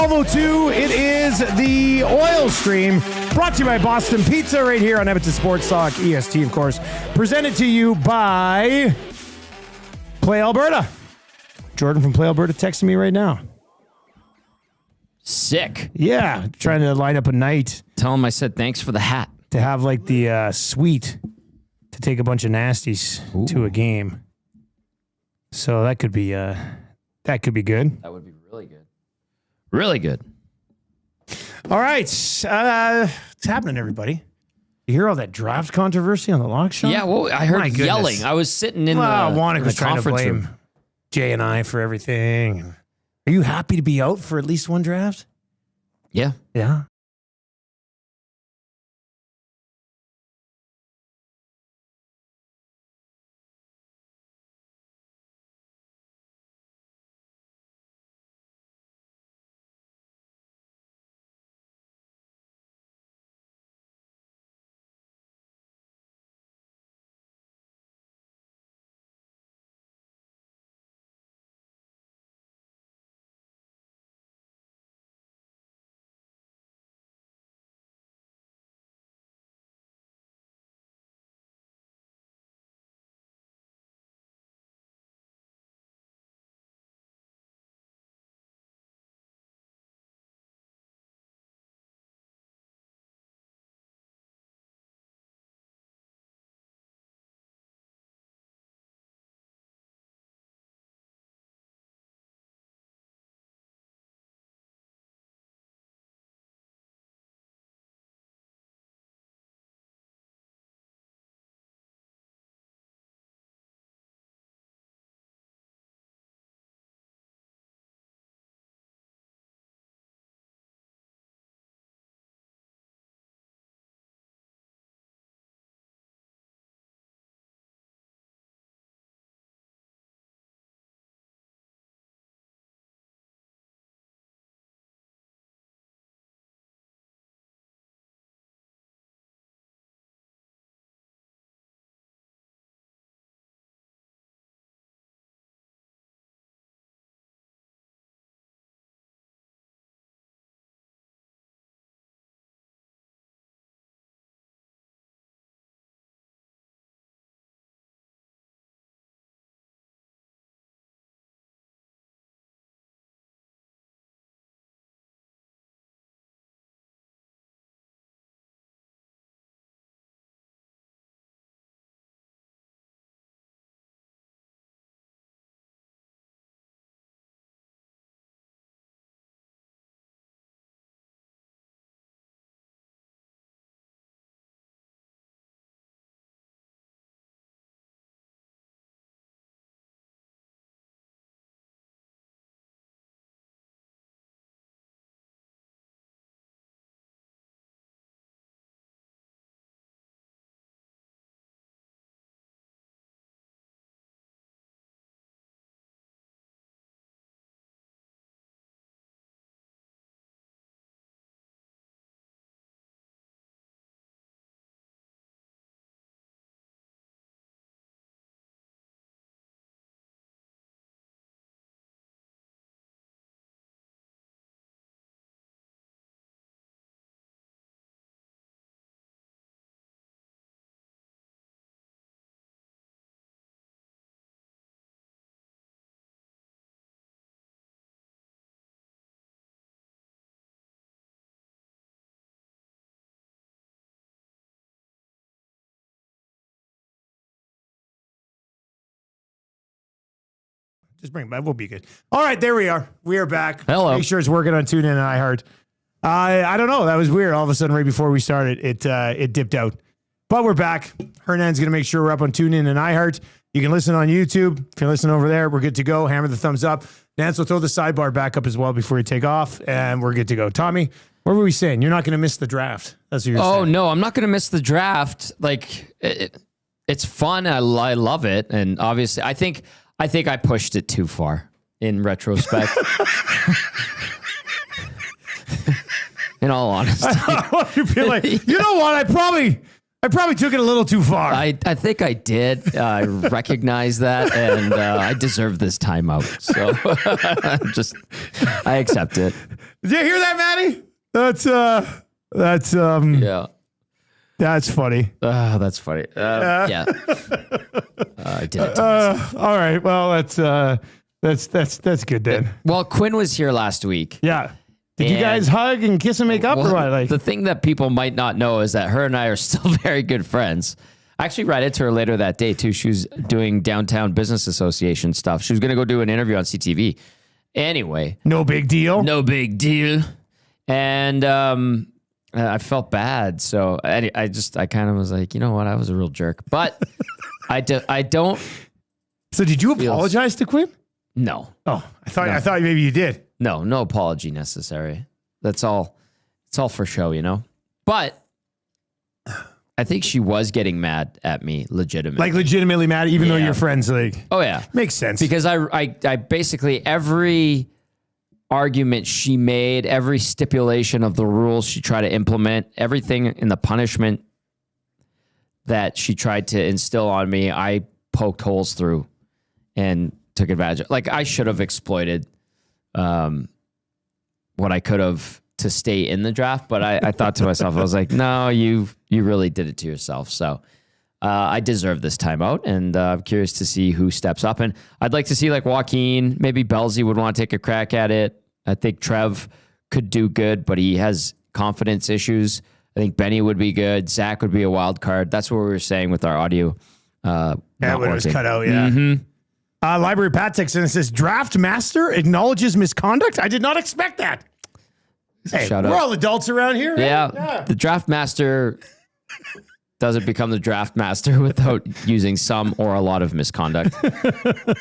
12:02. It is the Oil Stream, brought to you by Boston Pizza right here on Edmonton Sports Talk, EST, of course. Presented to you by Play Alberta. Jordan from Play Alberta texting me right now. Sick. Yeah, trying to line up a night. Tell him I said thanks for the hat. To have like the suite to take a bunch of nasties to a game. So that could be good. That would be really good. Really good. All right. What's happening, everybody? You hear all that draft controversy on the lock shot? Yeah, well, I heard yelling. I was sitting in the Wannick was trying to blame room. Jay and I for everything. Are you happy to be out for at least one draft? Yeah. Yeah. Just bring it back. We'll be good. All right, there we are. We are back. Hello. Make sure it's working on TuneIn and iHeart. I don't know. That was weird. All of a sudden, right before we started, it dipped out. But we're back. Hernan's going to make sure we're up on TuneIn and iHeart. You can listen on YouTube. If you're listening over there, we're good to go. Hammer the thumbs up. Nance will throw the sidebar back up as well before you take off, and we're good to go. Tommy, what were we saying? You're not going to miss the draft. That's what you're saying. Oh, no, I'm not going to miss the draft. Like, it's fun. I love it. And obviously, I think I pushed it too far in retrospect. In all honesty. You feel like, you know what? I I probably took it a little too far. I think I did. I recognize that, and I deserve this timeout. So I accept it. Did you hear that, Maddie? That's yeah. That's funny. That's funny. Yeah. I did it. All right. Well, that's good then. Well, Quinn was here last week. Yeah. Did you guys hug and kiss and make up or what? Like the thing that people might not know is that her and I are still very good friends. I actually ran into her later that day too. She was doing downtown business association stuff. She was going to go do an interview on CTV. Anyway, no big deal. No big deal. And I felt bad, so I kind of was like, you know what, I was a real jerk. But I don't. So did you apologize to Quinn? No. Oh, I thought maybe you did. No apology necessary. That's all. It's all for show, you know. But I think she was getting mad at me, legitimately. Like legitimately mad, even though you're friends. Like, oh yeah, makes sense. Because I basically every argument she made, every stipulation of the rules she tried to implement, everything in the punishment that she tried to instill on me, I poked holes through and took advantage of. Like I should have exploited what I could have to stay in the draft, but I thought to myself, I was like, no, you really did it to yourself. So I deserve this timeout, and I'm curious to see who steps up. And I'd like to see like Joaquin, maybe Belzy would want to take a crack at it. I think Trev could do good, but he has confidence issues. I think Benny would be good. Zach would be a wild card. That's what we were saying with our audio. Yeah, when it was cut out, yeah. Mm-hmm. Library Pat texts in and says, draft master acknowledges misconduct? I did not expect that. Hey, we're all adults around here. Right? Yeah. The draft master doesn't become the draft master without using some or a lot of misconduct.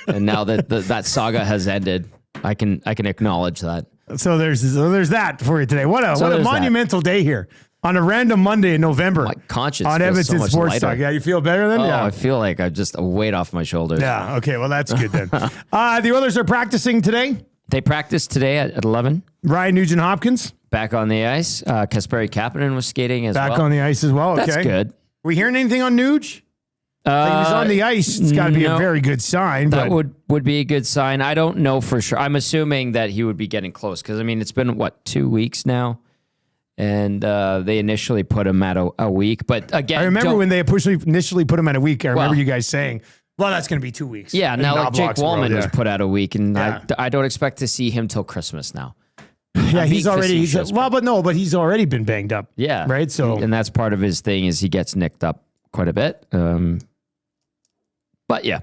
And now that that saga has ended, I can acknowledge that. So there's that for you today. What a monumental day here on a random Monday in November. My conscience on Edmonton Sports Talk. Yeah, you feel better then? Oh, yeah. I feel like I just a weight off my shoulders. Yeah. Okay. Well, that's good then. The Oilers are practicing today. They practiced today at 11. Ryan Nugent-Hopkins back on the ice. Kasperi Kapanen was skating as well. Back on the ice as well. Okay. That's good. We hearing anything on Nuge? Like he's on the ice. It's got to be a very good sign. That would be a good sign. I don't know for sure. I'm assuming that he would be getting close because, I mean, it's been, 2 weeks now? And they initially put him at a week. But again, I remember when they initially put him at a week. I remember you guys saying, well, that's going to be 2 weeks. Yeah, now like Jake Wallman was put out a week, and I don't expect to see him till Christmas now. Yeah, he's already already been banged up. Yeah. Right? So, and that's part of his thing is he gets nicked up quite a bit. But yeah,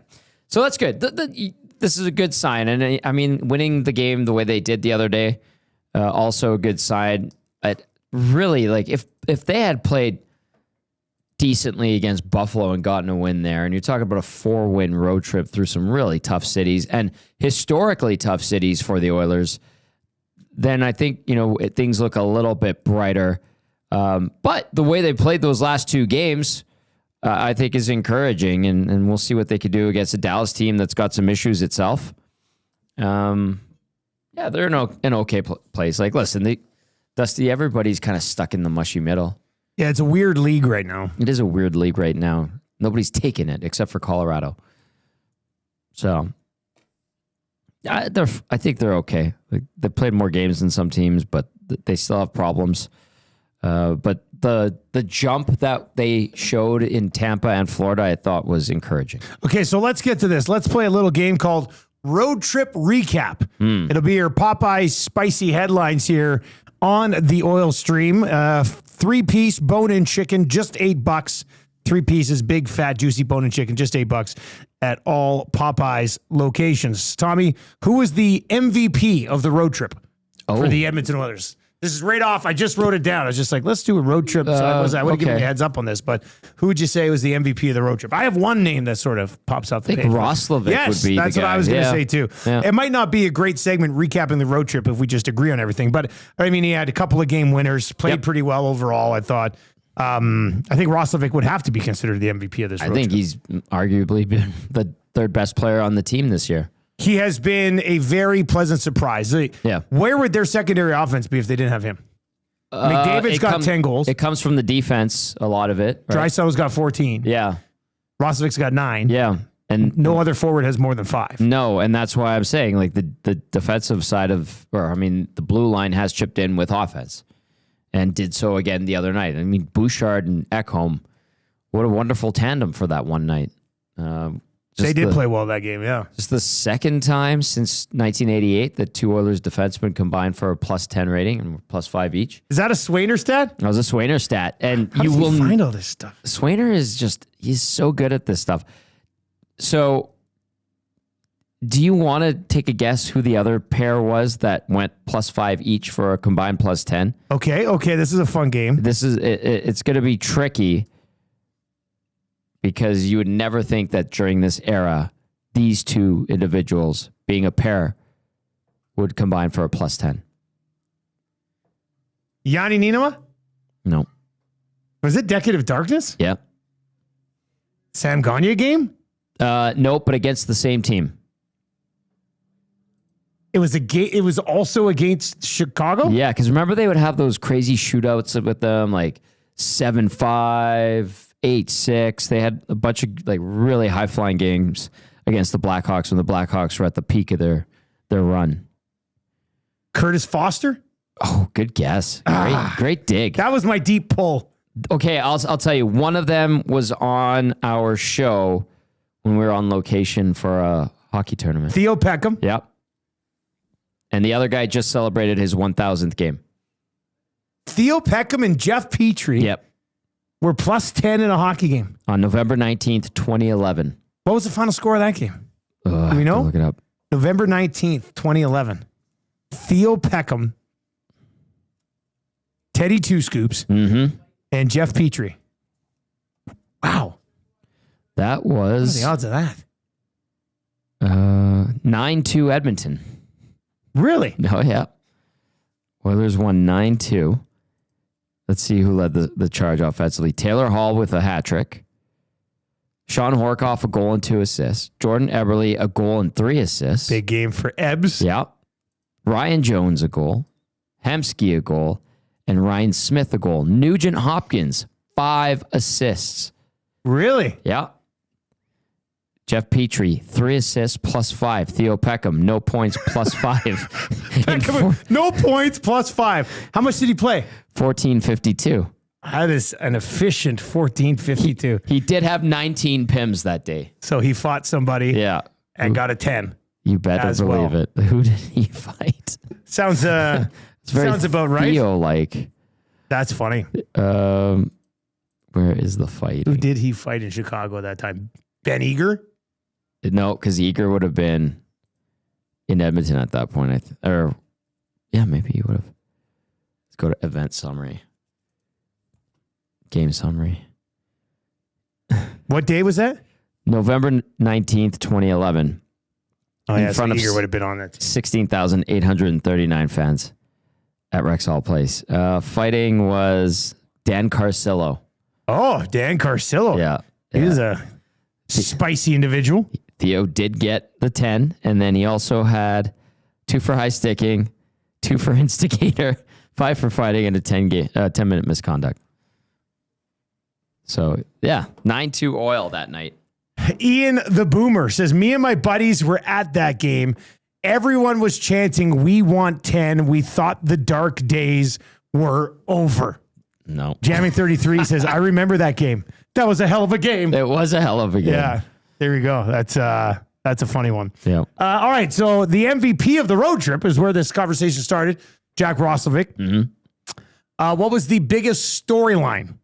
so that's good. This is a good sign. And I mean, winning the game the way they did the other day, also a good sign. But really, like if they had played decently against Buffalo and gotten a win there, and you're talking about a 4-win road trip through some really tough cities and historically tough cities for the Oilers, then I think, things look a little bit brighter. But the way they played those last 2 games, I think is encouraging, and we'll see what they could do against a Dallas team that's got some issues itself. Yeah, they're in an okay place. Like, listen, Dusty, everybody's kind of stuck in the mushy middle. Yeah, it's a weird league right now. It is a weird league right now. Nobody's taking it except for Colorado. So I think they're okay. Like, they played more games than some teams, but they still have problems. But the jump that they showed in Tampa and Florida, I thought was encouraging. Okay, so let's get to this. Let's play a little game called Road Trip Recap. It'll be your Popeye spicy headlines here on the Oil Stream. 3-piece bone-in chicken, just $8. 3 pieces, big, fat, juicy bone-in chicken, just $8 at all Popeyes locations. Tommy, who is the MVP of the road trip for the Edmonton Oilers? This is right off. I just wrote it down. I was just like, let's do a road trip. So I would have given you a heads up on this, but who would you say was the MVP of the road trip? I have one name that sort of pops out the page. I think Roslovic would be the guy. That's what I was going to say too. Yeah. It might not be a great segment recapping the road trip if we just agree on everything, but I mean, he had a couple of game winners, played pretty well overall, I thought. I think Roslovic would have to be considered the MVP of this road trip. I think he's arguably been the 3rd best player on the team this year. He has been a very pleasant surprise. Yeah. Where would their secondary offense be if they didn't have him? McDavid's got 10 goals. It comes from the defense, a lot of it. Right? Draisaitl's got 14. Yeah. Rostovic's got 9. Yeah. And no other forward has more than 5. No, and that's why I'm saying like the defensive side the blue line has chipped in with offense and did so again the other night. I mean, Bouchard and Ekholm, what a wonderful tandem for that one night. They did play well that game, yeah. Just the second time since 1988 that two Oilers defensemen combined for a +10 rating and +5 each. Is that a Swainer stat? That was a Swainer stat. And How does he find all this stuff? Swainer he's so good at this stuff. So do you want to take a guess who the other pair was that went +5 each for a combined +10? Okay. This is a fun game. It's going to be tricky because you would never think that during this era, these two individuals being a pair would combine for a +10. Yanni Niinema? No. Was it Decade of Darkness? Yeah. Sam Gagner game? Nope, but against the same team. It was also against Chicago? Yeah, because remember they would have those crazy shootouts with them, like 7-5, 8-6. They had a bunch of like really high flying games against the Blackhawks when the Blackhawks were at the peak of their run. Curtis Foster? Oh, good guess. Great dig. That was my deep pull. Okay, I'll tell you. One of them was on our show when we were on location for a hockey tournament. Theo Peckham? Yep. And the other guy just celebrated his 1,000th game. Theo Peckham and Jeff Petrie were +10 in a hockey game. On November 19th, 2011. What was the final score of that game? Do we know? Look it up. November 19th, 2011. Theo Peckham, Teddy Two Scoops, and Jeff Petrie. Wow. That What are was the odds of that? 9-2 Edmonton. Really? Oh, yeah. Oilers won 9-2. Let's see who led the charge offensively. Taylor Hall with a hat trick. Sean Horkoff, a goal and 2 assists. Jordan Eberle, a goal and 3 assists. Big game for Ebbs. Yeah. Ryan Jones, a goal. Hemsky, a goal. And Ryan Smith, a goal. Nugent Hopkins, 5 assists. Really? Yeah. Jeff Petrie, 3 assists +5. Theo Peckham, no points +5. No points +5. How much did he play? 14:52. That is an efficient 14:52. He did have 19 PIMs that day. So he fought somebody Yeah. and got a 10. You better believe it. Who did he fight? Sounds sounds about right. Theo-like. That's funny. Where is the fight? Who did he fight in Chicago at that time? Ben Eager? No, because Eager would have been in Edmonton at that point. Maybe he would have. Let's go to event summary. Game summary. What day was that? November 19th, 2011. Oh, in yeah, front so of Eager would have been on that. 16,839 fans at Rexall Place. Fighting was Dan Carcillo. Oh, Dan Carcillo. Yeah. He was a spicy individual. Theo did get the 10, and then he also had 2 for high sticking, 2 for instigator, 5 for fighting, and a 10-minute misconduct. So, yeah, 9-2 Oil that night. Ian the Boomer says, me and my buddies were at that game. Everyone was chanting, we want 10. We thought the dark days were over. No. Jamming 33 says, I remember that game. That was a hell of a game. It was a hell of a game. Yeah, there we go. That's a funny one. Yeah. All right, so the MVP of the road trip is where this conversation started. Jack Roslovic. What was the biggest storyline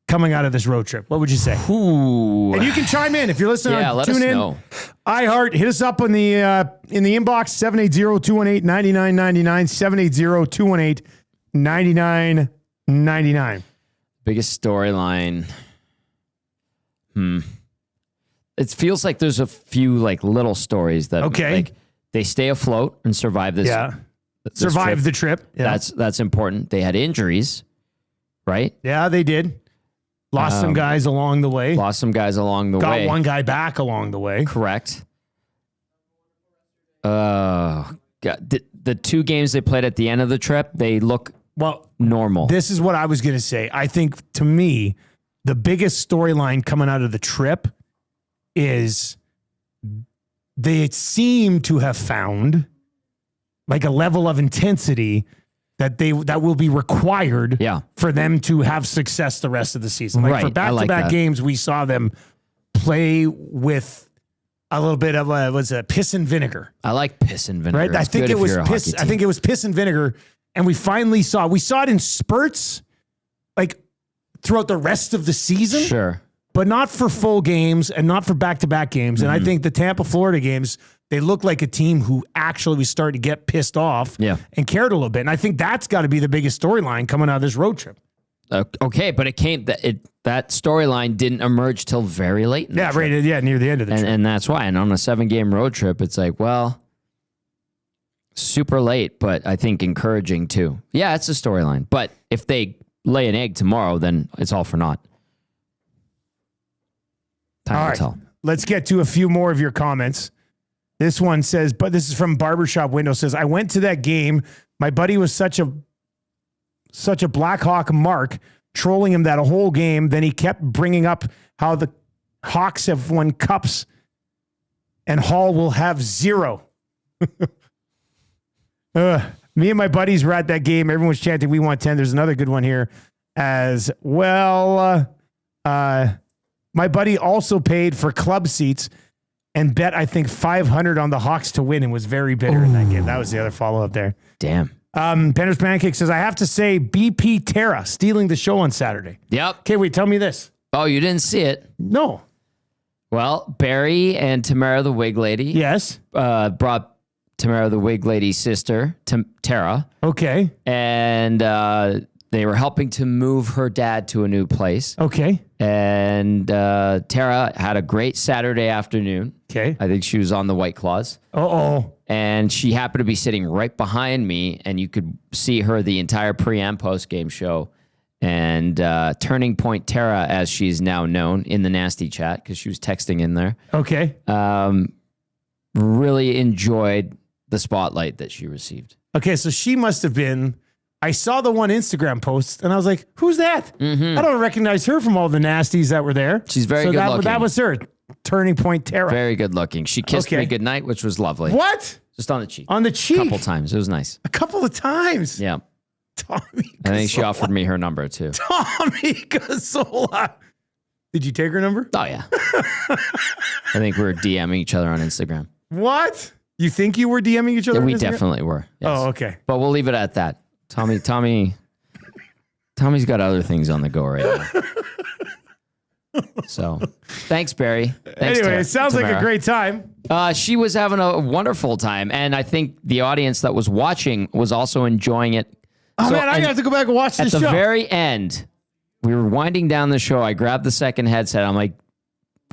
coming out of this road trip? What would you say? Ooh. And you can chime in if you're listening. Yeah, let tune us in. know. iHeart, hit us up in the inbox 780-218-9999 780-218-9999. Biggest storyline. It feels like there's a few like little stories that like they stay afloat and survive this. Yeah. Survive the trip. Yeah. That's important. They had injuries, right? Yeah, they did. Lost some guys along the way. Got one guy back along the way. Correct. God. The 2 games they played at the end of the trip, they look Well, normal. this is what I was going to say. I think, to me, the biggest storyline coming out of the trip is they seem to have found like a level of intensity that will be required for them to have success the rest of the season. Like for back-to-back games, we saw them play with a little bit of a piss and vinegar. I like piss and vinegar. Right? I think it was piss. I think it was piss and vinegar, and we finally saw it in spurts, like throughout the rest of the season. Sure. But not for full games and not for back-to-back games. And I think the Tampa, Florida games, they look like a team who actually was starting to get pissed off and cared a little bit. And I think that's got to be the biggest storyline coming out of this road trip. Okay, but that storyline didn't emerge till very late. Near the end of the trip. And that's why. And on a 7-game road trip, it's like, well, super late, but I think encouraging too. Yeah, it's a storyline. But if they lay an egg tomorrow, then it's all for naught. Time to tell. Let's get to a few more of your comments. This one says, but this is from Barbershop Window, says, I went to that game. My buddy was such a Blackhawk mark, trolling him that whole game. Then he kept bringing up how the Hawks have won cups and Hall will have 0. Me and my buddies were at that game. Everyone was chanting, we want 10. There's another good one here as well. My buddy also paid for club seats and bet, I think, $500 on the Hawks to win and was very bitter in that game. That was the other follow-up there. Damn. Penner's Pancake says, I have to say BP Terra stealing the show on Saturday. Yep. Okay, wait, tell me this. Oh, you didn't see it? No. Well, Barry and Tamara the Wig Lady. Yes. Brought Tamara the Wig Lady's sister, Tara. Okay. And they were helping to move her dad to a new place. Okay. And Tara had a great Saturday afternoon. Okay. I think she was on the White Claws. Uh-oh. And she happened to be sitting right behind me, and you could see her the entire pre- and post-game show. And Turning Point Tara, as she's now known in the nasty chat, because she was texting in there. Okay. Really enjoyed the spotlight that she received. Okay, so she must have been... I saw the one Instagram post, and I was like, who's that? I don't recognize her from all the nasties that were there. She's very good looking. That was her, Turning Point Tara. Very good looking. She kissed me goodnight, which was lovely. What? Just on the cheek. On the cheek? A couple times. It was nice. A couple of times? Yeah. Tommy I think she offered me her number, too. Tommy Gazzola. Did you take her number? Oh, yeah. I think we were DMing each other on Instagram. What? You think you were DMing each other? Yeah, we on Instagram? definitely were. Yes. Oh, okay. But we'll leave it at that. Tommy's got other things on the go right now. So, thanks, Barry. Thanks anyway, it sounds Tamara. like a great time. She was having a wonderful time, and I think the audience that was watching was also enjoying it. Oh, man, I have to go back and watch this show. At the very end, we were winding down the show. I grabbed the second headset. I'm like,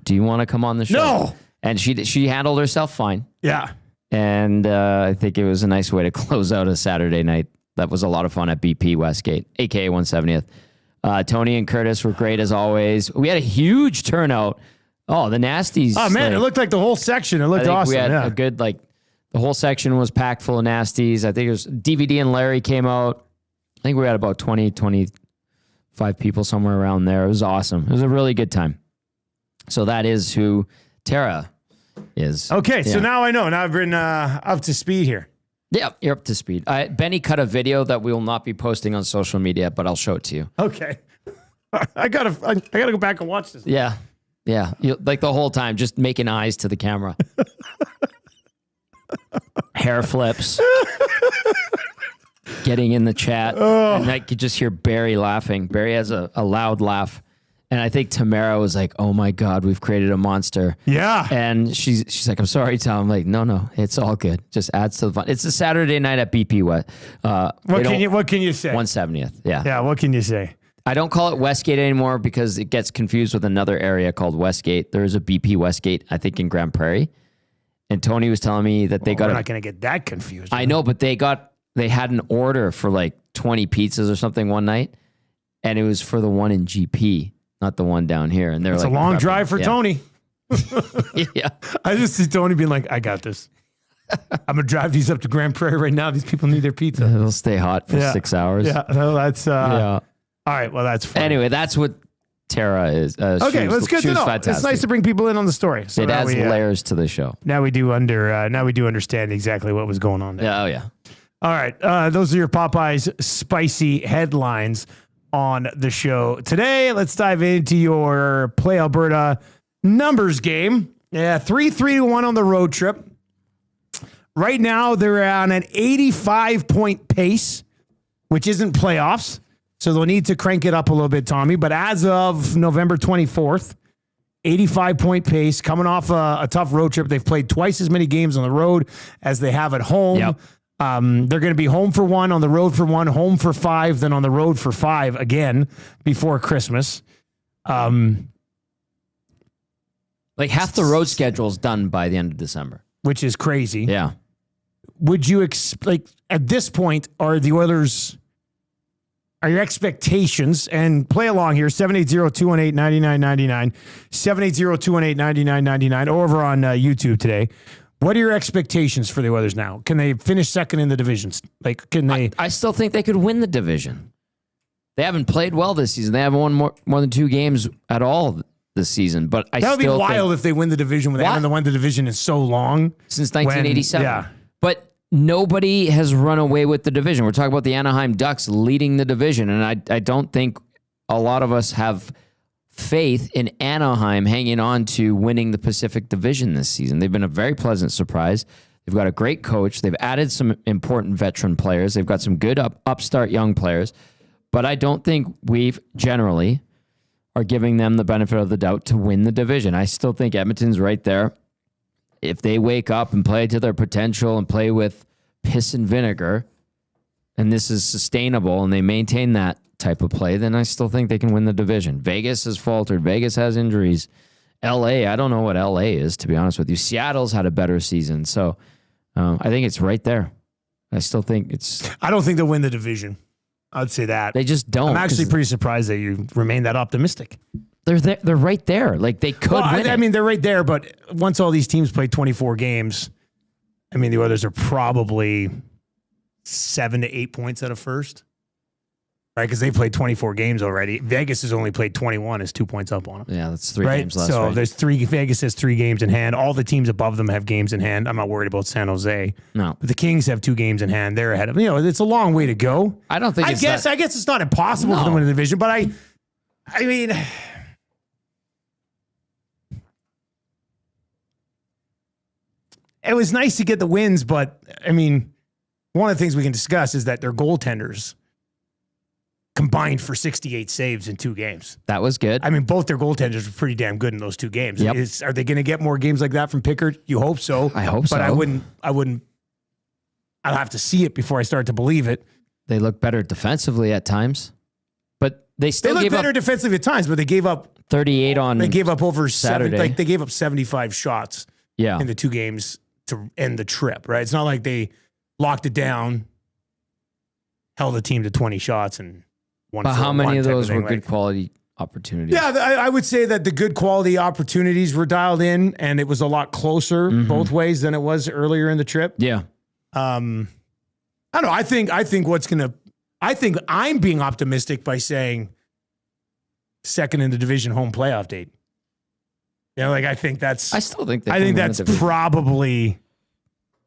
do you want to come on the show? No. And she handled herself fine. Yeah. And I think it was a nice way to close out a Saturday night. That was a lot of fun at BP Westgate, a.k.a. 170th. Tony and Curtis were great as always. We had a huge turnout. Oh, the Nasties. Oh, man, it looked like the whole section. It looked awesome. We had a good, the whole section was packed full of Nasties. I think it was DVD and Larry came out. I think we had about 20, 25 people somewhere around there. It was awesome. It was a really good time. So that is who Tara is. Okay, so now I know. Now I've been up to speed here. Yeah, you're up to speed. Benny cut a video that we will not be posting on social media, but I'll show it to you. Okay. I gotta go back and watch this. Yeah. Like the whole time, just making eyes to the camera. Hair flips. Getting in the chat. And I could just hear Barry laughing. Barry has a loud laugh. And I think Tamara was like, oh my God, we've created a monster. Yeah. And she's like, I'm sorry, Tom. I'm like, no, it's all good. Just adds to the fun. It's a Saturday night at BP. What can you say? 170th. Yeah. Yeah, what can you say? I don't call it Westgate anymore because it gets confused with another area called Westgate. There is a BP Westgate, I think, in Grand Prairie. And Tony was telling me that we're not going to get that confused. I know, but they had an order for like 20 pizzas or something one night. And it was for the one in GP. Not the one down here. And they're it's like, a long drive for Tony. Yeah. I just see Tony being like, I got this. I'm going to drive these up to Grand Prairie right now. These people need their pizza. It'll stay hot for 6 hours. Yeah, no, that's... Yeah. All right, well, that's fine. Anyway, that's what Tara is. Okay, well, it's good to know. Fantastic. It's nice to bring people in on the story. So it now adds layers to the show. Now we do understand exactly what was going on there. Yeah, oh yeah. All right, those are your Popeyes spicy headlines on the show today. Let's dive into your Play Alberta numbers game. Yeah, 3-3-1 on the road trip. Right now, they're on an 85-point pace, which isn't playoffs. So they'll need to crank it up a little bit, Tommy. But as of November 24th, 85-point pace, coming off a tough road trip. They've played twice as many games on the road as they have at home. Yep. They're going to be home for 1, on the road for 1, home for 5, then on the road for 5 again before Christmas. Like half the road schedule is done by the end of December. Which is crazy. Yeah. Would you at this point, are your expectations, and play along here, 780-218-9999, 780-218-9999, over on YouTube today. What are your expectations for the Oilers now? Can they finish second in the divisions? Like, can they? I still think they could win the division. They haven't played well this season. They haven't won more than 2 games at all this season. But that would be wild if they win the division when they haven't won the division in so long. Since 1987. Yeah. But nobody has run away with the division. We're talking about the Anaheim Ducks leading the division, and I don't think a lot of us have faith in Anaheim hanging on to winning the Pacific Division this season. They've been a very pleasant surprise. They've got a great coach. They've added some important veteran players. They've got some good upstart young players. But I don't think we've generally are giving them the benefit of the doubt to win the division. I still think Edmonton's right there. If they wake up and play to their potential and play with piss and vinegar, and this is sustainable and they maintain that type of play, then I still think they can win the division. Vegas has faltered. Vegas has injuries. LA, I don't know what LA is, to be honest with you. Seattle's had a better season. So I think it's right there. I still think it's... I don't think they'll win the division. I'd say that. They just don't. I'm actually pretty surprised that you remain that optimistic. They're right there. Like, they could win I mean, they're right there, but once all these teams play 24 games, I mean, the Oilers are probably 7 to 8 points out of first, right? Because they played 24 games already. Vegas has only played 21, is 2 points up on them. Yeah, that's 3 games less. So right? there's Vegas has 3 games in hand. All the teams above them have games in hand. I'm not worried about San Jose. No. But the Kings have 2 games in hand. They're ahead of them. You know, it's a long way to go. I don't think I guess it's not impossible for them to win the division, but I mean, it was nice to get the wins, but I mean, one of the things we can discuss is that their goaltenders combined for 68 saves in 2 games. That was good. I mean, both their goaltenders were pretty damn good in those 2 games. Yep. Are they going to get more games like that from Pickard? You hope so. I hope so. But I wouldn't, I'll have to see it before I start to believe it. They look better defensively at times, but they still look better defensively at times, but they gave up 38 on They gave up over Saturday. they gave up 75 shots in the 2 games to end the trip, right? It's not like they locked it down, held the team to 20 shots and won. But how many of those were good quality opportunities? Yeah, I would say that the good quality opportunities were dialed in, and it was a lot closer both ways than it was earlier in the trip. Yeah. I don't know. I think I'm being optimistic by saying second in the division home playoff date. You know, like I think that's probably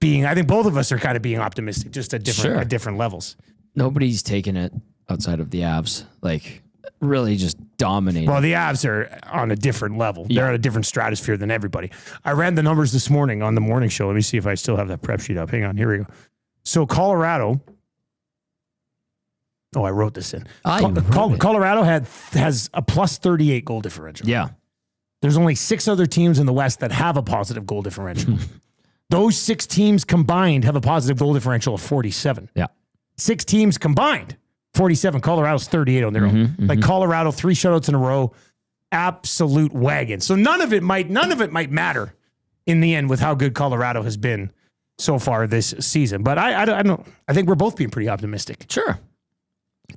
being. I think both of us are kind of being optimistic, just at different levels. Nobody's taken it outside of the Avs, like really just dominating. Well, the Avs are on a different level. Yeah. They're on a different stratosphere than everybody. I ran the numbers this morning on the morning show. Let me see if I still have that prep sheet up. Hang on, here we go. So Colorado. Oh, I wrote this in. Colorado has a plus 38 goal differential. Yeah. There's only 6 other teams in the West that have a positive goal differential. Those 6 teams combined have a positive goal differential of 47. Yeah. 6 teams combined, 47. Colorado's 38 on their own. Like Colorado, 3 shutouts in a row, absolute wagon. So none of it might matter in the end with how good Colorado has been so far this season. But I don't. I think we're both being pretty optimistic. Sure.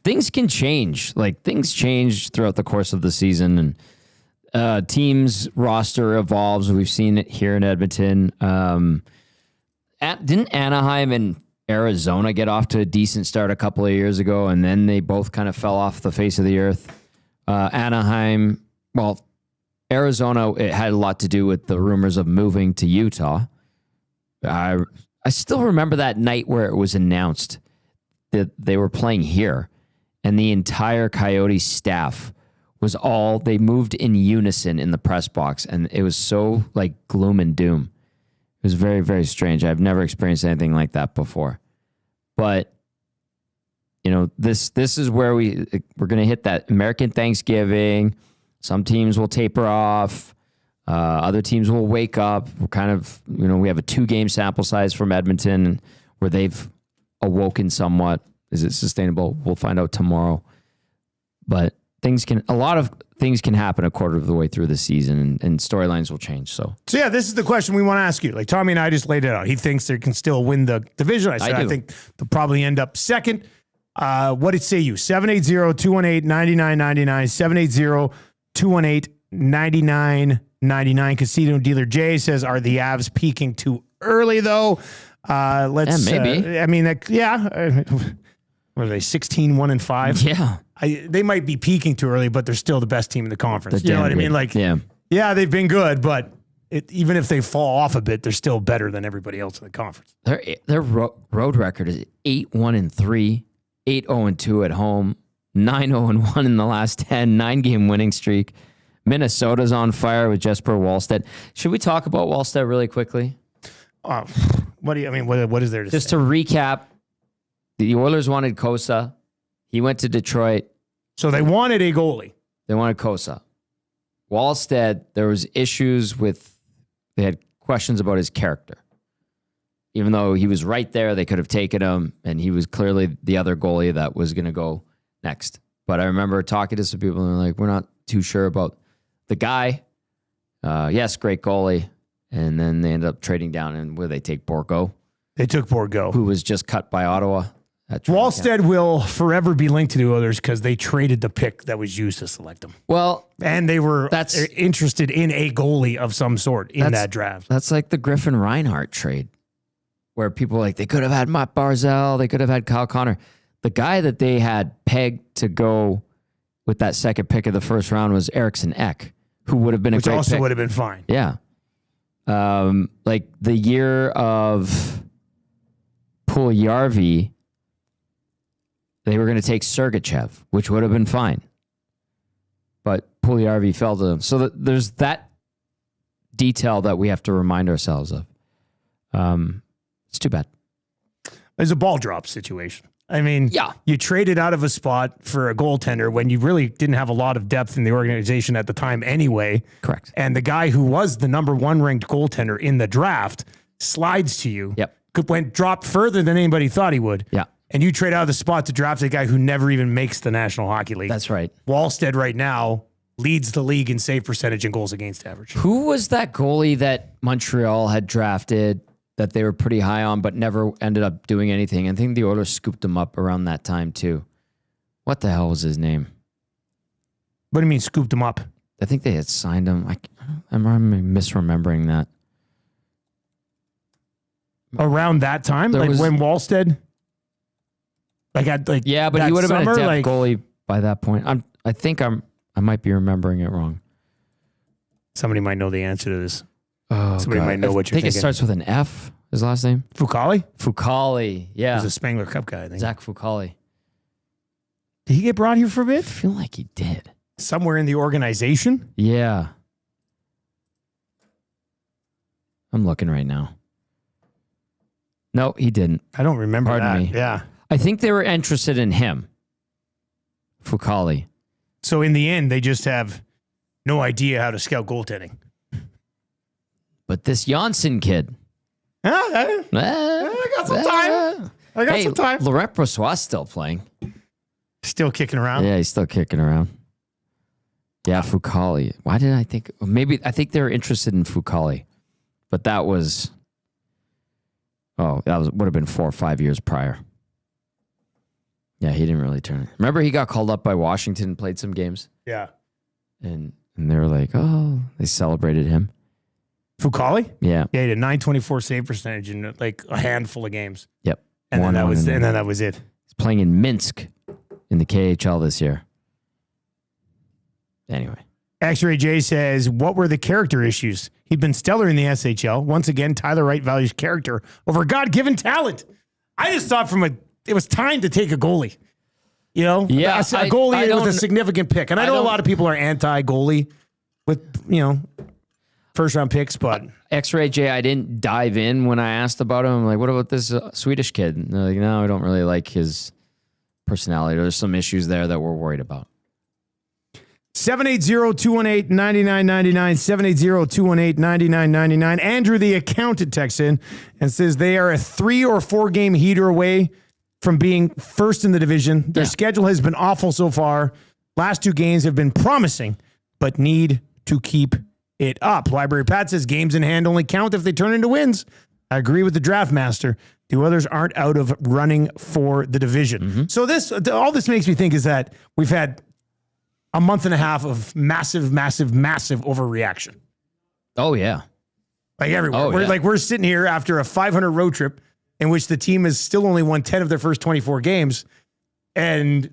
Things can change. Like, things change throughout the course of the season, and teams roster evolves. We've seen it here in Edmonton. Didn't Anaheim and Arizona get off to a decent start a couple of years ago, and then they both kind of fell off the face of the earth? Anaheim, well, Arizona, it had a lot to do with the rumors of moving to Utah. I still remember that night where it was announced that they were playing here, and the entire Coyotes staff they moved in unison in the press box, and it was so like gloom and doom. It was very, very strange. I've never experienced anything like that before. But this is where we're going to hit that American Thanksgiving. Some teams will taper off. Other teams will wake up. We're kind of, we have a 2-game sample size from Edmonton where they've awoken somewhat. Is it sustainable? We'll find out tomorrow. But a lot of things can happen a quarter of the way through the season, and storylines will change. So yeah, this is the question we want to ask you. Like Tommy and I just laid it out. He thinks they can still win the division. I think they'll probably end up second. What did say you? 780-218-9999. 780-218-9999. Casino dealer Jay says, are the Avs peaking too early though? Let's maybe. What are they? 16-1-5. Yeah. They might be peaking too early, but they're still the best team in the conference. You know what I mean? Like, yeah, they've been good, but even if they fall off a bit, they're still better than everybody else in the conference. Their road record is 8-1-3, 8-0-2 at home, 9-0-1 in the last 10, 9-game winning streak. Minnesota's on fire with Jesper Wallstedt. Should we talk about Wallstedt really quickly? What is there to say? Just to recap, the Oilers wanted Kosa. He went to Detroit. So they wanted a goalie. They wanted Kosa. Wallstedt, there was issues they had questions about his character. Even though he was right there, they could have taken him, and he was clearly the other goalie that was going to go next. But I remember talking to some people, and they're like, we're not too sure about the guy. Yes, great goalie. And then they ended up trading down, and where they take Borgo. They took Borgo, who was just cut by Ottawa. Wallstedt will forever be linked to the Oilers because they traded the pick that was used to select him. Well, and they were interested in a goalie of some sort in that draft. That's like the Griffin Reinhart trade, where people were like, they could have had Matt Barzal, they could have had Kyle Connor. The guy that they had pegged to go with that second pick of the first round was Eriksson Ek, who would have been a great also pick. Would have been fine. Yeah. Like the year of Puljujarvi, they were going to take Sergachev, which would have been fine. But Puljujarvi fell to them. So there's that detail that we have to remind ourselves of. It's too bad. There's a ball drop situation. I mean, yeah. You traded out of a spot for a goaltender when you really didn't have a lot of depth in the organization at the time anyway. Correct. And the guy who was the number 1 ranked goaltender in the draft slides to you. Yep. Dropped further than anybody thought he would. Yeah. And you trade out of the spot to draft a guy who never even makes the National Hockey League. That's right. Wallstedt right now leads the league in save percentage and goals against average. Who was that goalie that Montreal had drafted that they were pretty high on but never ended up doing anything? I think the Oilers scooped him up around that time too. What the hell was his name? What do you mean scooped him up? I think they had signed him. I'm misremembering that. Around that time? When Wallstedt... Yeah, but he would have been a depth goalie by that point. I might be remembering it wrong. Somebody might know the answer to this. Oh, somebody might know what you're thinking. I think it starts with an F. His last name? Fucale, yeah. He's a Spangler Cup guy, I think. Zach Fucale. Did he get brought here for a bit? I feel like he did. Somewhere in the organization? Yeah. I'm looking right now. No, he didn't. I don't remember Pardon me. Yeah. I think they were interested in him. Fucale. So in the end, they just have no idea how to scout goaltending. But this Janssen kid. I got some time. I got some time. Laurent Brossois still playing. Still kicking around? Yeah, he's still kicking around. Yeah, Fucale. Why did I think... I think they were interested in Fucale. But that was... would have been 4 or 5 years prior. Yeah, he didn't really turn it. Remember he got called up by Washington and played some games? Yeah. And they were like, oh, they celebrated him. Fucali? Yeah. Yeah, he had a .924 save percentage in like a handful of games. Yep. And then that was it. He's playing in Minsk in the KHL this year. Anyway. X-Ray J says, what were the character issues? He'd been stellar in the SHL. Once again, Tyler Wright values character over God-given talent. I just thought it was time to take a goalie. You know? Yeah, a goalie with a significant pick. And I know a lot of people are anti-goalie with, first-round picks, but... X-Ray J, I didn't dive in when I asked about him. I'm like, what about this Swedish kid? And they're like, no, I don't really like his personality. There's some issues there that we're worried about. 780-218-9999, 780-218-9999. Andrew, the accountant, texts in and says they are a 3 or 4 game heater away from being first in the division. Their schedule has been awful so far. Last 2 games have been promising, but need to keep it up. Library Pat says games in hand only count if they turn into wins. I agree with the draft master. The others aren't out of running for the division. So all this makes me think is that we've had a month and a half of massive overreaction. Oh, yeah. Like everywhere. We're sitting here after a 500 road trip in which the team has still only won 10 of their first 24 games. And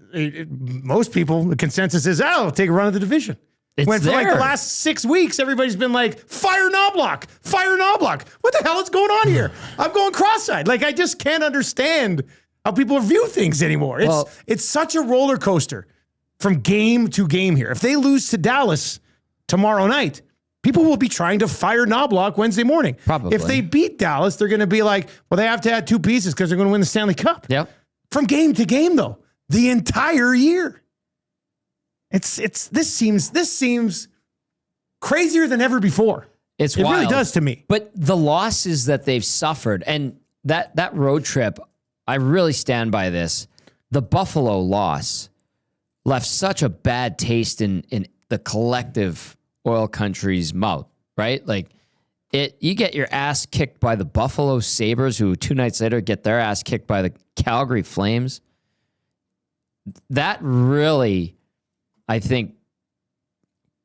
most people, the consensus is, take a run at the division. When for like the last 6 weeks, everybody's been like, fire Knobloch. What the hell is going on here? I'm going cross-eyed. Like, I just can't understand how people view things anymore. It's such a roller coaster from game to game here. If they lose to Dallas tomorrow night, people will be trying to fire Knobloch Wednesday morning. Probably. If they beat Dallas, they're going to be like, well, they have to add 2 pieces because they're going to win the Stanley Cup. Yep. From game to game, though, the entire year. This seems crazier than ever before. It really does to me. But the losses that they've suffered, and that road trip, I really stand by this. The Buffalo loss left such a bad taste in the collective oil country's mouth, right? Like you get your ass kicked by the Buffalo Sabres, who 2 nights later get their ass kicked by the Calgary Flames. That really, I think,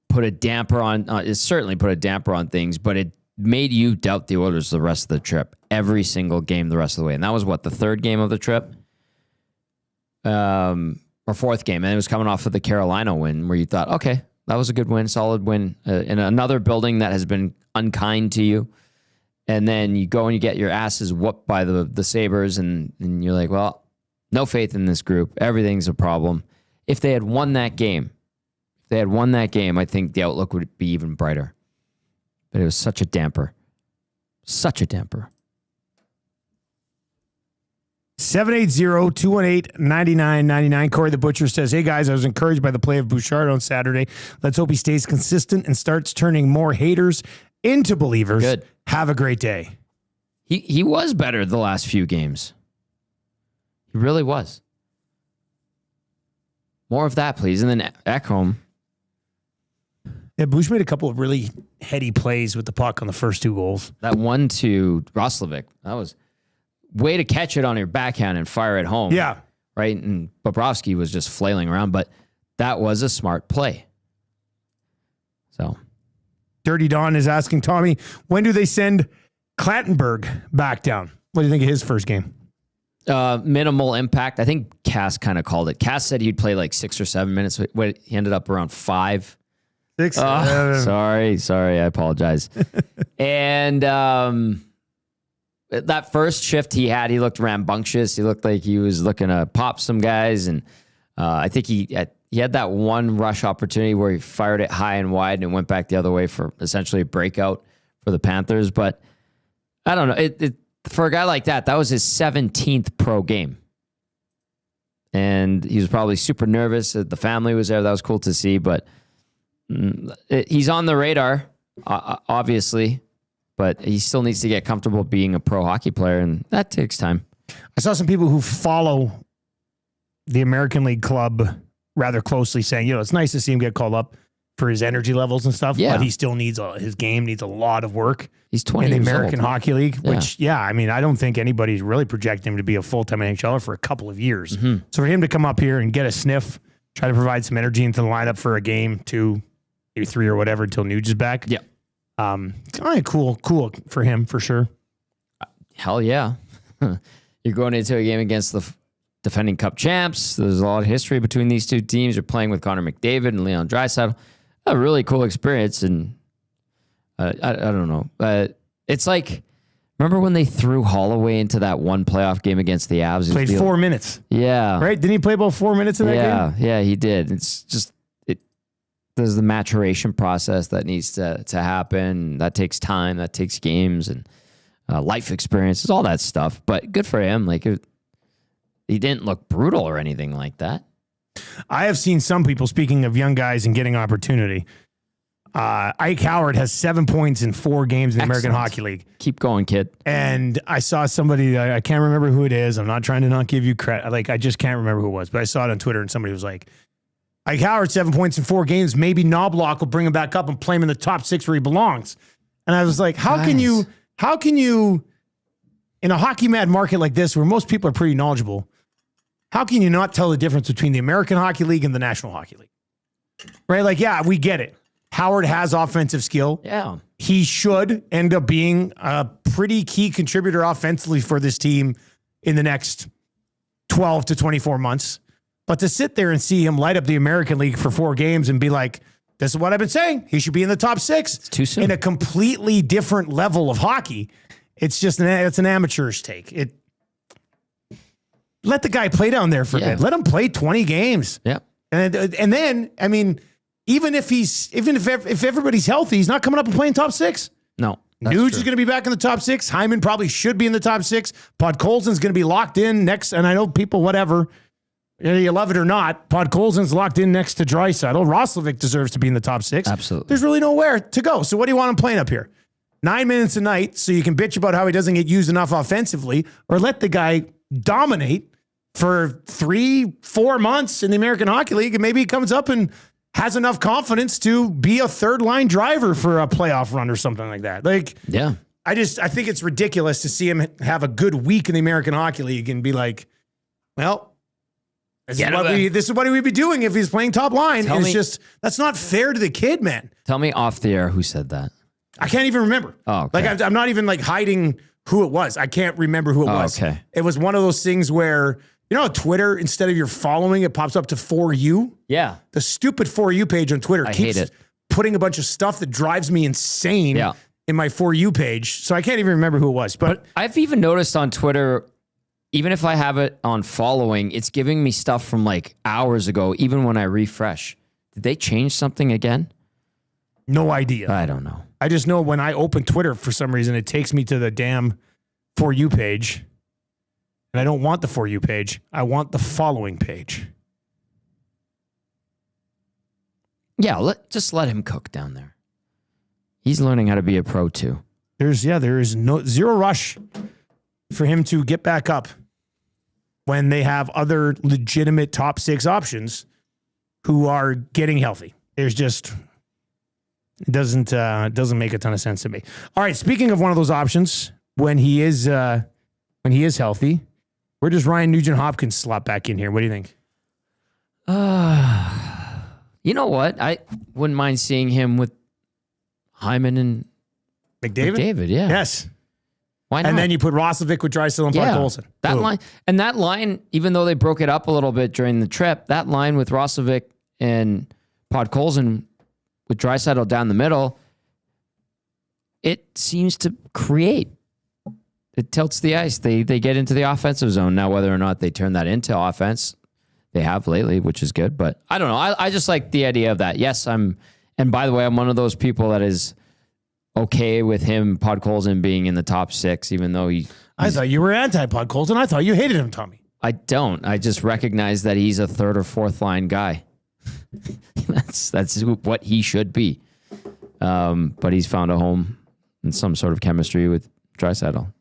put a damper on. It certainly put a damper on things, but it made you doubt the Oilers the rest of the trip, every single game the rest of the way. And that was what, the 3rd game of the trip, or 4th game, and it was coming off of the Carolina win, where you thought, okay, that was a good win, solid win in another building that has been unkind to you. And then you go and you get your asses whooped by the Sabres, and you're like, well, no faith in this group. Everything's a problem. If they had won that game, I think the outlook would be even brighter. But it was such a damper. 780-218-9999. Corey the Butcher says, hey guys, I was encouraged by the play of Bouchard on Saturday. Let's hope he stays consistent and starts turning more haters into believers. Good. Have a great day. He was better the last few games. He really was. More of that, please. And then Ekholm. Yeah, Bush made a couple of really heady plays with the puck on the first 2 goals. That one to Roslovic, that was way to catch it on your backhand and fire it home. Yeah. Right? And Bobrovsky was just flailing around, but that was a smart play. So. Dirty Don is asking Tommy, when do they send Clattenburg back down? What do you think of his first game? Minimal impact. I think Cass kind of called it. Cass said he'd play like 6 or 7 minutes. He ended up around 5. 6. Sorry. I apologize. And that first shift he looked rambunctious. He looked like he was looking to pop some guys. And I think he had that one rush opportunity where he fired it high and wide and it went back the other way for essentially a breakout for the Panthers. But I don't know. For a guy like that was his 17th pro game. And he was probably super nervous. The family was there. That was cool to see. But he's on the radar, obviously. But he still needs to get comfortable being a pro hockey player, and that takes time. I saw some people who follow the American League club rather closely saying, it's nice to see him get called up for his energy levels and stuff, but he still needs his game needs a lot of work. He's 20 in the years American old. Hockey League, which, I don't think anybody's really projecting him to be a full-time NHLer for a couple of years. Mm-hmm. So for him to come up here and get a sniff, try to provide some energy into the lineup for a game, 2, maybe 3 or whatever until Nuge is back. Yeah. All right, cool for him for sure. Hell yeah. You're going into a game against the defending Cup champs. There's a lot of history between these two teams. You're playing with Connor McDavid and Leon Draisaitl. A really cool experience. And I don't know. It's like, remember when they threw Holloway into that one playoff game against the Avs? Played 4 minutes. Yeah. Right? Didn't he play about 4 minutes in that game? Yeah, he did. It's just, there's the maturation process that needs to happen. That takes time. That takes games and life experiences, all that stuff. But good for him. Like, he didn't look brutal or anything like that. I have seen some people, speaking of young guys and getting opportunity, Ike Howard has 7 points in 4 games in the American Hockey League. Keep going, kid. And I saw somebody, I can't remember who it is. I'm not trying to not give you credit. Like, I just can't remember who it was. But I saw it on Twitter and somebody was like, Ike Howard, 7 points in 4 games. Maybe Knobloch will bring him back up and play him in the top 6 where he belongs. And I was like, how can you, in a hockey mad market like this where most people are pretty knowledgeable, how can you not tell the difference between the American Hockey League and the National Hockey League? Right? Like, yeah, we get it. Howard has offensive skill. Yeah. He should end up being a pretty key contributor offensively for this team in the next 12 to 24 months. But to sit there and see him light up the American League for 4 games and be like, this is what I've been saying. He should be in the top 6. It's too soon. In a completely different level of hockey. It's just it's an amateur's take. Let the guy play down there for a bit. Let him play 20 games. Yeah. And then, I mean, even if everybody's healthy, he's not coming up and playing top 6. No. Nuge is going to be back in the top 6. Hyman probably should be in the top 6. Podkolzin's going to be locked in next. And I know people, whatever, you love it or not, Podkolzin's locked in next to Draisaitl. Roslovic deserves to be in the top 6. Absolutely. There's really nowhere to go. So what do you want him playing up here? 9 minutes a night so you can bitch about how he doesn't get used enough offensively, or let the guy dominate for 3-4 months in the American Hockey League, and maybe he comes up and has enough confidence to be a third-line driver for a playoff run or something like that. Like, yeah. I think it's ridiculous to see him have a good week in the American Hockey League and be like, well, this is what we'd be doing if he's playing top line. That's not fair to the kid, man. Tell me off the air who said that. I can't even remember. Oh, okay. Like, I'm not even like hiding who it was. I can't remember who it was. Okay. It was one of those things where, you know, Twitter, instead of your following, it pops up to For You. Yeah. The stupid For You page on Twitter keeps hate it. putting a bunch of stuff that drives me insane in my For You page. So I can't even remember who it was. But I've even noticed on Twitter, even if I have it on following, it's giving me stuff from like hours ago, even when I refresh. Did they change something again? No idea. I don't know. I just know when I open Twitter, for some reason, it takes me to the damn For You page. And I don't want the For You page. I want the following page. Yeah, just let him cook down there. He's learning how to be a pro too. There is zero rush for him to get back up when they have other legitimate top 6 options who are getting healthy. There's just... It doesn't make a ton of sense to me. All right, speaking of one of those options, when he is healthy, where does Ryan Nugent-Hopkins slot back in here? What do you think? You know what? I wouldn't mind seeing him with Hyman and McDavid. Yeah. Yes. Why not? And then you put Roslovic with Draisaitl and Podkolzin. That line, even though they broke it up a little bit during the trip, that line with Roslovic and Podkolzin with Draisaitl down the middle, it seems to create. It tilts the ice. They get into the offensive zone. Now, whether or not they turn that into offense, they have lately, which is good. But I don't know. I just like the idea of that. Yes, and by the way, I'm one of those people that is okay with him, Podkolzin, being in the top 6, even though I thought you were anti-Podkolzin. I thought you hated him, Tommy. I don't. I just recognize that he's a 3rd or 4th line guy. That's what he should be. But he's found a home in some sort of chemistry with Draisaitl.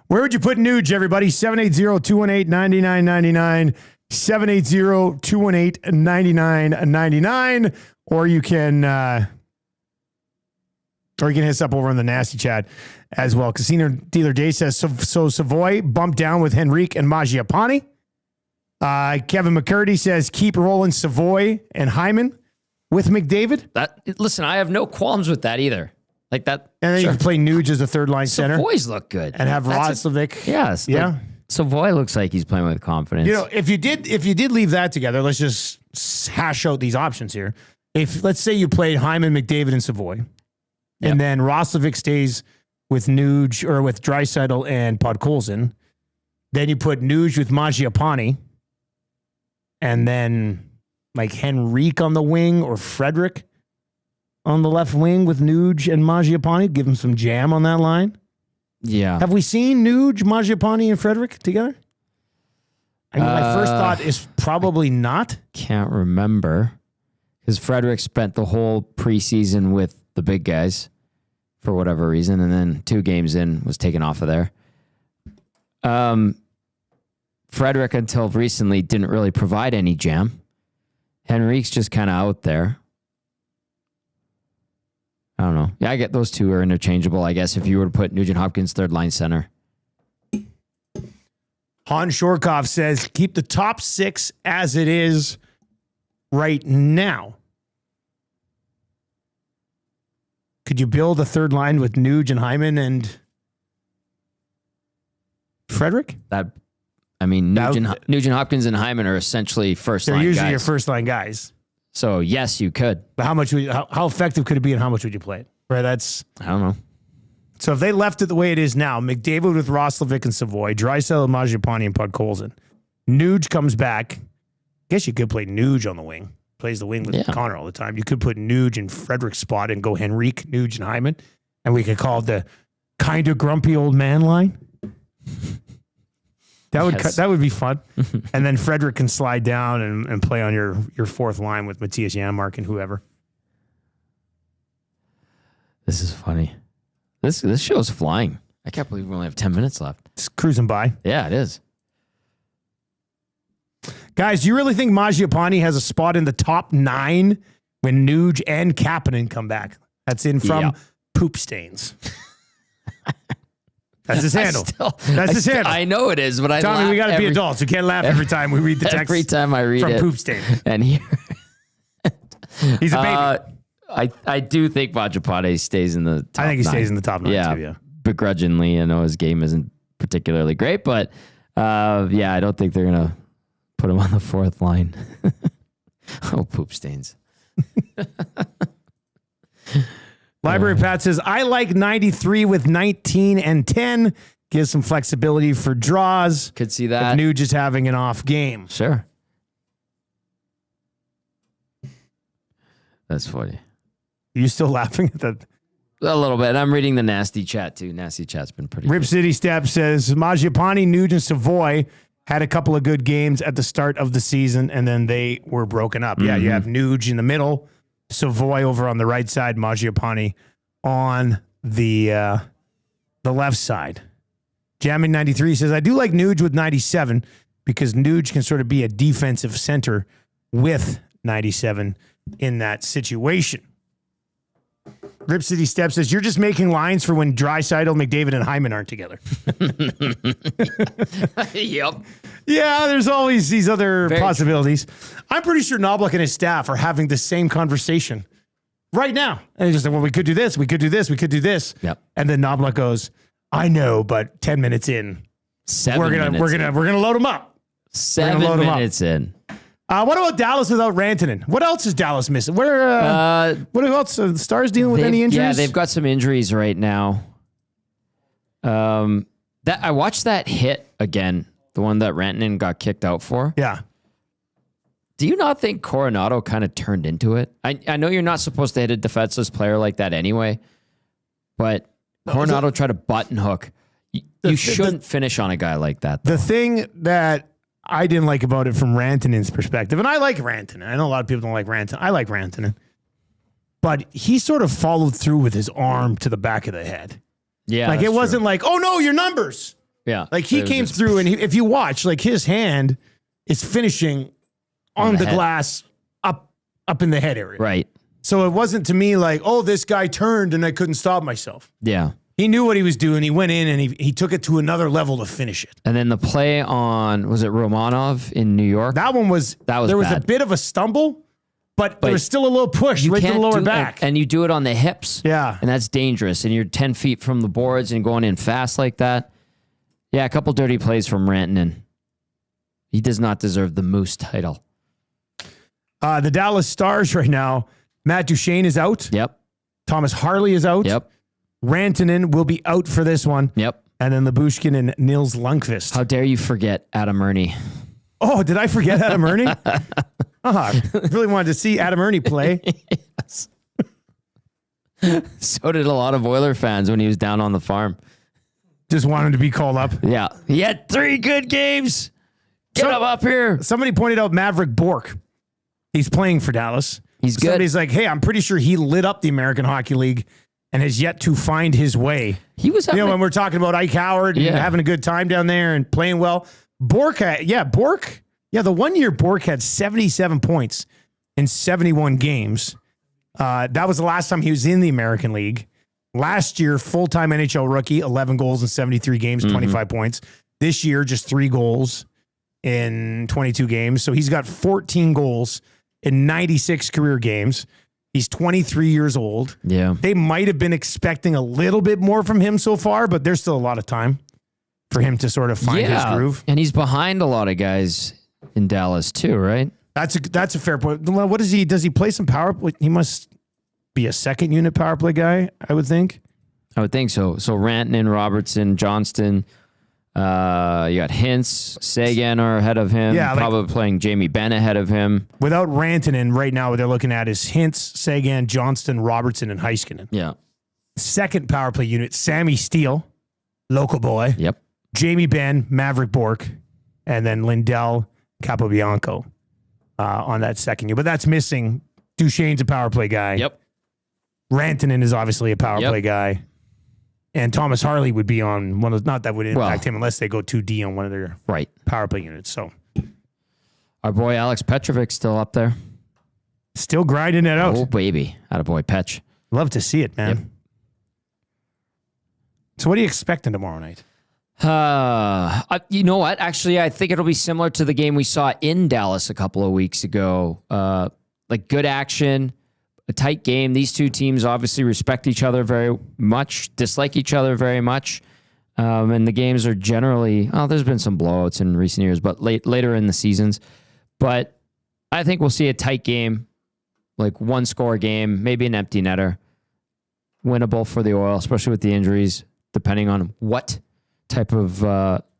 Where would you put Nuge, everybody? 780-218-9999. 780-218-9999. Or you can hit us up over on the Nasty Chat as well. Casino Dealer Day says, so Savoy bumped down with Henrique and Mangiapane. Kevin McCurdy says, keep rolling Savoy and Hyman with McDavid. Listen, I have no qualms with that either. like that. And then sure. you can play Nuge as a third line center Savoy's look good. and have That's Roslovic. Yes. Yeah. Like, Savoy looks like he's playing with confidence. You know, if you did leave that together, let's just hash out these options here. If let's say you played Hyman, McDavid, and Savoy, and then Roslovic stays with Nuge or with Draisaitl and Podkolzin, then you put Nuge with Mangiapane, and then like Henrique on the wing or Frederick on the left wing with Nuge and Mangiapane. Give him some jam on that line. Yeah. Have we seen Nuge, Mangiapane, and Frederick together? I mean, my first thought is probably not. Can't remember. Because Frederick spent the whole preseason with the big guys for whatever reason, and then 2 games in was taken off of there. Frederick, until recently, didn't really provide any jam. Henrique's just kind of out there. I don't know. Yeah, I get those 2 are interchangeable, I guess, if you were to put Nugent Hopkins third line center. Han Shorkoff says, keep the top 6 as it is right now. Could you build a third line with Nuge and Hyman and Frederick? Nugent Hopkins and Hyman are essentially first line guys. They're usually your first line guys. So, yes, you could. But how effective could it be and how much would you play it? Right, I don't know. So if they left it the way it is now, McDavid with Roslovic and Savoy, Draisaitl, Mangiapane, and Podkolzin. Nuge comes back. I guess you could play Nuge on the wing. Plays the wing with Connor all the time. You could put Nuge in Frederick's spot and go Henrique, Nuge, and Hyman. And we could call it the kind of grumpy old man line. That would be fun. And then Frederick can slide down and play on your fourth line with Matthias Janmark and whoever. This is funny. This show's flying. I can't believe we only have 10 minutes left. It's cruising by. Yeah, it is. Guys, do you really think Mangiapane has a spot in the top 9 when Nuge and Kapanen come back? That's in from Poop Stains. That's his handle. That's his handle. I know it is, but I Tommy, we got to be adults. We can't laugh every time we read the text. Every time I read from it. Poop Stains. And here. He's a baby. I do think Mangiapane stays in the top 9. I think he stays in the top 9 too, yeah. Begrudgingly. I know his game isn't particularly great, but I don't think they're going to put him on the fourth line. Oh, Poop Stains. Library Pat says, I like 93 with 19 and 10. Gives some flexibility for draws. Could see that. If Nuge is having an off game. Sure. That's funny. Are you still laughing at that? A little bit. I'm reading the nasty chat, too. Nasty chat's been pretty Rip good. City Step says, Mangiapane, Nuge, and Savoy had a couple of good games at the start of the season, and then they were broken up. Yeah, you have Nuge in the middle, Savoy over on the right side, Mangiapane on the left side. Jamming 93 says, I do like Nuge with 97 because Nuge can sort of be a defensive center with 97 in that situation. Rip City Step says, you're just making lines for when Draisaitl, McDavid, and Hyman aren't together. Yep. Yeah, there's always these other possibilities. I'm pretty sure Knoblauch and his staff are having the same conversation right now. And they're just like, well, we could do this, we could do this, we could do this. Yep. And then Knoblauch goes, I know, but 10 minutes in, 7 we're minutes gonna load them up. 7 minutes in. What about Dallas without Rantanen? What else is Dallas missing? What else? Are the Stars dealing with any injuries? Yeah, they've got some injuries right now. That I watched that hit again, the one that Rantanen got kicked out for. Yeah. Do you not think Coronado kind of turned into it? I know you're not supposed to hit a defenseless player like that anyway, but Coronado tried to button hook. You shouldn't finish on a guy like that, though. The thing that I didn't like about it from Rantanen's perspective, and I like Rantanen. I know a lot of people don't like Rantanen. I like Rantanen. But he sort of followed through with his arm to the back of the head. Yeah. Like, it wasn't like, oh, no, your numbers. Yeah. Like, he came through, and if you watch, like, his hand is finishing on the glass up in the head area. Right. So it wasn't to me like, oh, this guy turned and I couldn't stop myself. Yeah. He knew what he was doing. He went in and he took it to another level to finish it. And then the play on, was it Romanov in New York? There was bad. a bit of a stumble, but there was still a little push right to the lower back. And you do it on the hips. Yeah. And that's dangerous. And you're 10 feet from the boards and going in fast like that. Yeah, a couple dirty plays from Rantanen. He does not deserve the Moose title. The Dallas Stars right now, Matt Duchene is out. Yep. Thomas Harley is out. Yep. Rantanen will be out for this one. Yep. And then Lyubushkin and Nils Lundqvist. How dare you forget Adam Ernie? Oh, did I forget Adam Ernie? I really wanted to see Adam Ernie play. Yes. So did a lot of Oiler fans when he was down on the farm. Just want him to be called up. Yeah. He had 3 good games. Get him up here. Somebody pointed out Maverick Bourque. He's playing for Dallas. He's good. Somebody's like, hey, I'm pretty sure he lit up the American Hockey League and has yet to find his way. He was having when we're talking about Ike Howard and having a good time down there and playing well. Bourque, the 1 year Bourque had 77 points in 71 games. That was the last time he was in the American League. Last year, full-time NHL rookie, 11 goals in 73 games, 25 points. This year, just 3 goals in 22 games. So he's got 14 goals in 96 career games. He's 23 years old. Yeah. They might have been expecting a little bit more from him so far, but there's still a lot of time for him to sort of find his groove. And he's behind a lot of guys in Dallas too, right? That's a fair point. What is he? Does he play some power play? He must be a second unit power play guy, I would think. I would think so. So Rantanen, Robertson, Johnston, you got Hintz, Sagan are ahead of him. Yeah, probably playing Jamie Benn ahead of him. Without Rantanen, right now what they're looking at is Hintz, Sagan, Johnston, Robertson, and Heiskanen. Yeah. Second power play unit, Sammy Steele, local boy. Yep. Jamie Benn, Maverick Bourque, and then Lindell Capobianco on that second unit. But that's missing. Duchene's a power play guy. Yep. Rantanen is obviously a power play guy. And Thomas Harley would be on one of, not that would impact him unless they go 2D on one of their power play units. So our boy Alex Petrovic's still up there. Still grinding it out. Oh, baby. Attaboy Petch. Love to see it, man. Yep. So what are you expecting tomorrow night? You know what? Actually, I think it'll be similar to the game we saw in Dallas a couple of weeks ago. Like good action, a tight game. These two teams obviously respect each other very much, dislike each other very much. And the games are generally, there's been some blowouts in recent years, but later in the seasons. But I think we'll see a tight game, like 1-score game, maybe an empty netter. Winnable for the Oil, especially with the injuries, depending on what type of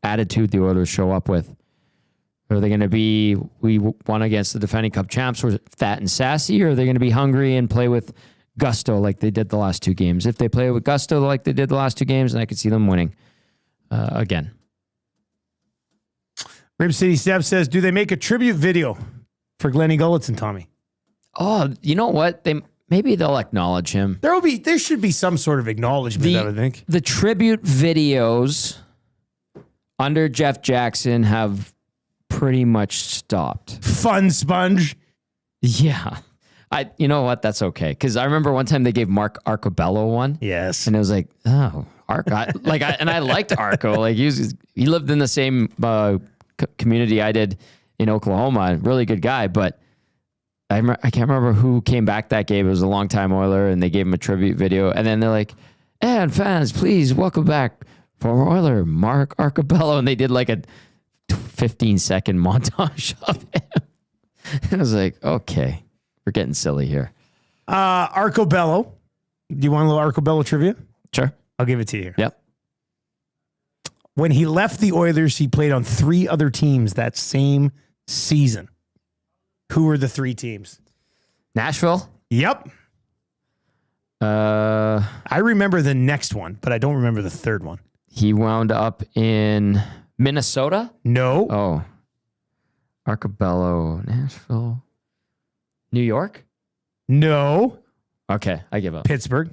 attitude the Oilers show up with. Are they going to be, we won against the defending Cup champs, or fat and sassy, or are they going to be hungry and play with gusto like they did the last 2 games? If they play with gusto like they did the last 2 games, then I could see them winning again. Rib City Steph says, do they make a tribute video for Glennie Gulletson, Tommy? Oh, you know what? Maybe they'll acknowledge him. There should be some sort of acknowledgement, I would think. The tribute videos under Jeff Jackson have pretty much stopped. Fun sponge. Yeah. You know what? That's okay. Because I remember one time they gave Mark Arcobello one. Yes. And it was like, oh, Arco. And I liked Arco. Like he lived in the same community I did in Oklahoma. Really good guy. But I can't remember who came back that game. It was a longtime Oiler, and they gave him a tribute video. And then they're like, and fans, please welcome back former Oiler Mark Arcobello. And they did like a 15-second montage of him. And I was like, okay, we're getting silly here. Arcobello. Do you want a little Arcobello trivia? Sure. I'll give it to you. Yep. When he left the Oilers, he played on 3 other teams that same season. Who were the 3 teams? Nashville? Yep. I remember the next one, but I don't remember the third one. He wound up in Minnesota? No. Oh. Arcobello, Nashville. New York? No. Okay, I give up. Pittsburgh.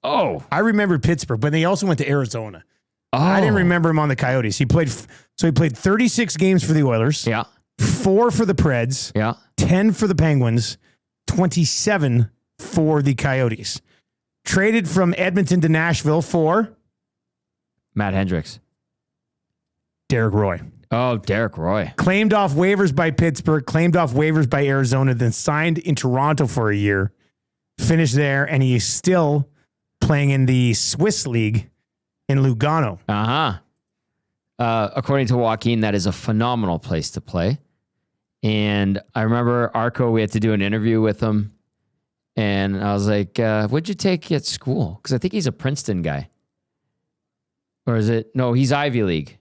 Oh. I remember Pittsburgh, but they also went to Arizona. Oh. I didn't remember him on the Coyotes. He played 36 games for the Oilers. Yeah. 4 for the Preds. Yeah. 10 for the Penguins. 27 for the Coyotes. Traded from Edmonton to Nashville for Matt Hendricks. Derek Roy. Oh, Derek Roy. Claimed off waivers by Pittsburgh, claimed off waivers by Arizona, then signed in Toronto for a year, finished there, and he is still playing in the Swiss League in Lugano. According to Joaquin, that is a phenomenal place to play. And I remember Arco, we had to do an interview with him. And I was like, what'd you take at school? Because I think he's a Princeton guy. Or is it? No, he's Ivy League.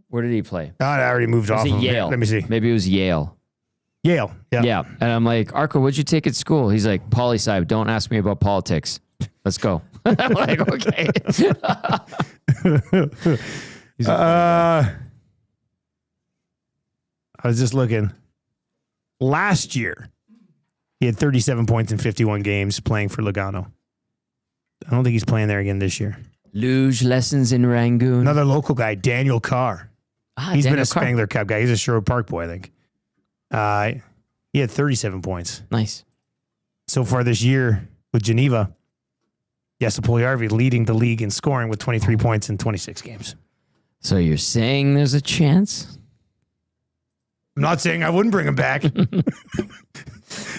Where did he play? Oh, I already moved off of Yale. Let me see. Maybe it was Yale. Yale. Yeah. Yeah. And I'm like, Arco, what'd you take at school? He's like, poli-sci. Don't ask me about politics. Let's go. I'm like, okay. I was just looking. Last year, he had 37 points in 51 games playing for Lugano. I don't think he's playing there again this year. Luge lessons in Rangoon. Another local guy, Daniel Carr. He's Daniel been a Carr. Spangler Cup guy. He's a Sherwood Park boy, I think. He had 37 points. Nice. So far this year with Geneva. Jesse Puljujärvi leading the league in scoring with 23 points in 26 games. So you're saying there's a chance? I'm not saying I wouldn't bring him back.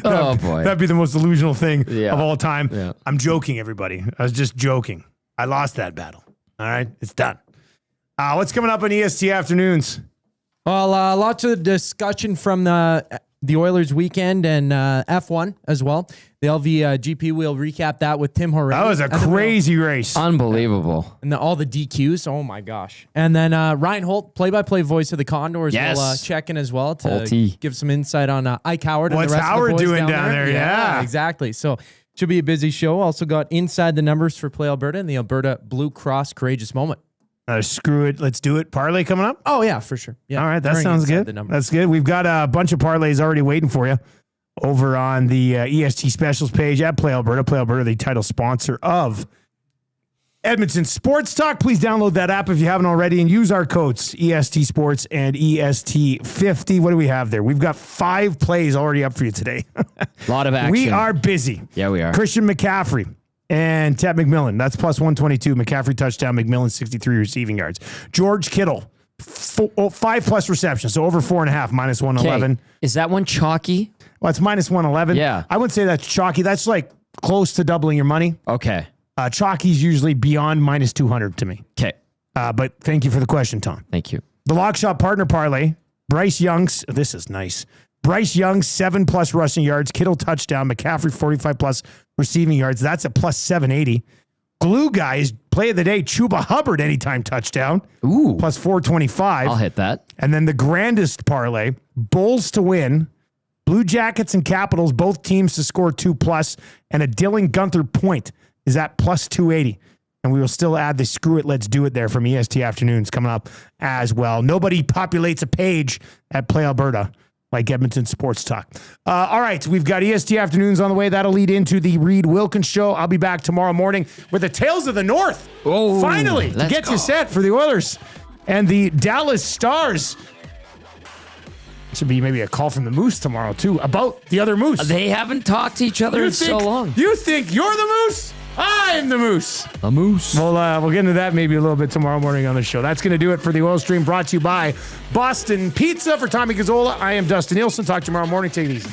Oh, boy. That'd be the most delusional thing of all time. Yeah. I'm joking, everybody. I was just joking. I lost that battle. All right? It's done. What's coming up on EST Afternoons? Well, lots of discussion from the Oilers weekend and F1 as well. The LVGP, we'll recap that with Tim Horry. That was a crazy race. Unbelievable. And all the DQs. Oh, my gosh. And then Ryan Holt, play-by-play voice of the Condors, will check in as well to Holty. give some insight on Ike Howard and What's the rest Howard of the boys doing down there? Yeah. Exactly. So should be a busy show. Also got Inside the Numbers for Play Alberta and the Alberta Blue Cross Courageous Moment. Screw it. Let's do it. Parlay coming up? Oh, yeah, for sure. Yeah. All right. That During sounds Inside good. the Numbers. That's good. We've got a bunch of parlays already waiting for you over on the EST Specials page at Play Alberta. Play Alberta, the title sponsor of Edmonton Sports Talk. Please download that app if you haven't already and use our codes EST Sports and EST50. What do we have there? We've got 5 plays already up for you today. A lot of action. We are busy. Yeah, we are. Christian McCaffrey and Ted McMillan. That's plus 122. McCaffrey touchdown, McMillan 63 receiving yards. George Kittle, 5+ receptions, so over 4.5, minus 111. Okay. Is that one chalky? Well, it's minus 111. Yeah. I wouldn't say that's chalky. That's like close to doubling your money. Okay. Chalky's usually beyond minus 200 to me. Okay. But thank you for the question, Tom. Thank you. The Lock Shot Partner Parlay, Bryce Young's, this is nice. Bryce Young, 7+ rushing yards, Kittle touchdown, McCaffrey 45+ receiving yards. That's a plus 780. Glue Guys, play of the day, Chuba Hubbard anytime touchdown. Ooh. Plus 425. I'll hit that. And then the grandest parlay, Bulls to win, Blue Jackets and Capitals, both teams to score 2+, and a Dylan Gunther point is at plus 280. And we will still add the Screw It, Let's Do It there from EST Afternoons coming up as well. Nobody populates a page at Play Alberta like Edmonton Sports Talk. All right, we've got EST Afternoons on the way. That'll lead into the Reed Wilkins Show. I'll be back tomorrow morning with the Tales of the North. Oh, finally, to get you set for the Oilers and the Dallas Stars. Should be maybe a call from the Moose tomorrow, too, about the other Moose. They haven't talked to each other in so long. You think you're the Moose? I'm the Moose. A moose. We'll get into that maybe a little bit tomorrow morning on the show. That's going to do it for the Oil Stream, brought to you by Boston Pizza. For Tommy Gazzola, I am Dustin Nielson. Talk to you tomorrow morning. Take it easy.